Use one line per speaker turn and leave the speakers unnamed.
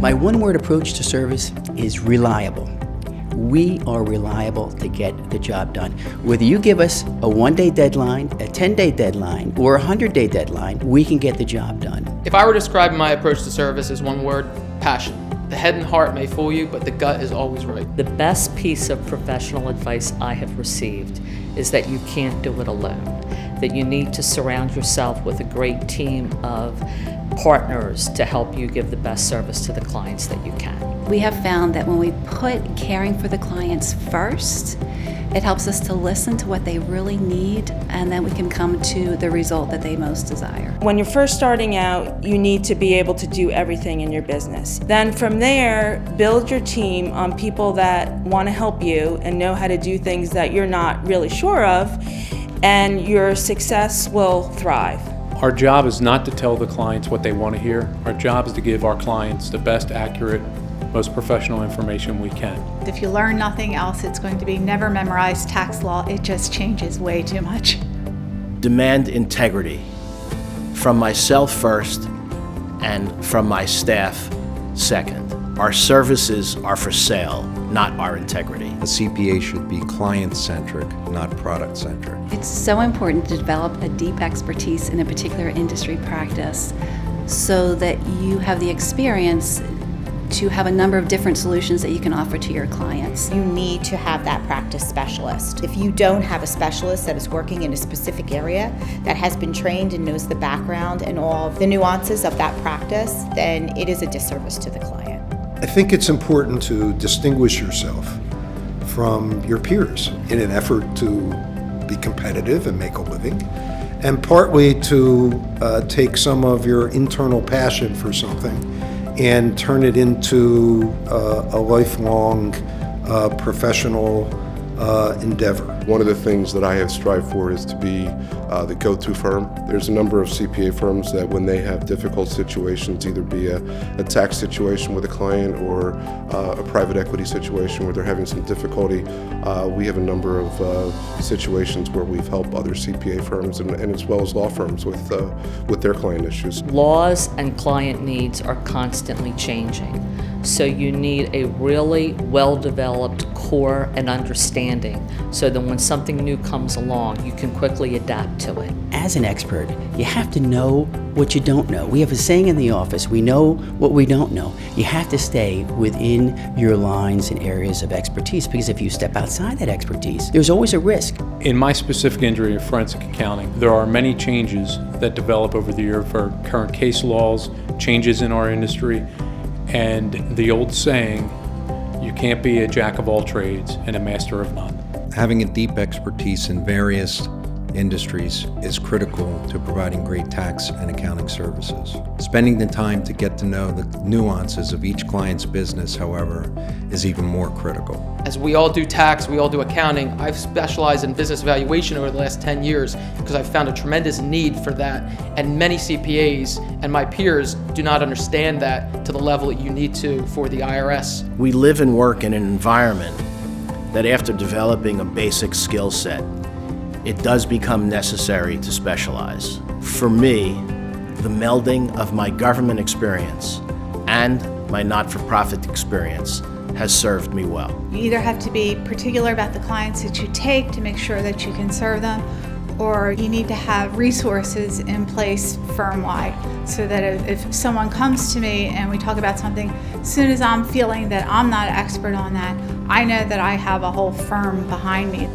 My one-word approach to service is reliable. We are reliable to get the job done. Whether you give us a 1-day deadline, a 10-day deadline, or a 100-day deadline, we can get the job done.
If I were to describe my approach to service as one word, passion. The head and heart may fool you, but the gut is always right.
The best piece of professional advice I have received is that you can't do it alone, that you need to surround yourself with a great team of partners to help you give the best service to the clients that you can.
We have found that when we put caring for the clients first, it helps us to listen to what they really need, and then we can come to the result that they most desire.
When you're first starting out, you need to be able to do everything in your business. Then from there, build your team on people that want to help you and know how to do things that you're not really sure of, and your success will thrive.
Our job is not to tell the clients what they want to hear. Our job is to give our clients the best accurate, most professional information we can.
If you learn nothing else, it's going to be never memorize tax law. It just changes way too much.
Demand integrity from myself first and from my staff second. Our services are for sale, not our integrity.
A CPA should be client-centric, not product-centric.
It's so important to develop a deep expertise in a particular industry practice so that you have the experience to have a number of different solutions that you can offer to your clients.
You need to have that practice specialist. If you don't have a specialist that is working in a specific area, that has been trained and knows the background and all of the nuances of that practice, then it is a disservice to the client.
I think it's important to distinguish yourself from your peers in an effort to be competitive and make a living, and partly to take some of your internal passion for something and turn it into a lifelong professional endeavor.
One of the things that I have strived for is to be the go-to firm. There's a number of CPA firms that when they have difficult situations, either be a tax situation with a client or a private equity situation where they're having some difficulty, we have a number of situations where we've helped other CPA firms and as well as law firms with their client issues.
Laws and client needs are constantly changing, so you need a really well-developed core and understanding so that when something new comes along, you can quickly adapt to it.
As an expert, you have to know what you don't know. We have a saying in the office, we know what we don't know. You have to stay within your lines and areas of expertise, because if you step outside that expertise, there's always a risk.
In my specific industry of forensic accounting, there are many changes that develop over the year for current case laws, changes in our industry, and the old saying, you can't be a jack of all trades and a master of none.
Having a deep expertise in various industries is critical to providing great tax and accounting services. Spending the time to get to know the nuances of each client's business, however, is even more critical.
As we all do tax, we all do accounting, I've specialized in business valuation over the last 10 years because I've found a tremendous need for that, and many CPAs and my peers do not understand that to the level that you need to for the IRS.
We live and work in an environment that after developing a basic skill set, it does become necessary to specialize. For me, the melding of my government experience and my not-for-profit experience has served me well.
You either have to be particular about the clients that you take to make sure that you can serve them, or you need to have resources in place firm-wide so that if someone comes to me and we talk about something, as soon as I'm feeling that I'm not an expert on that, I know that I have a whole firm behind me.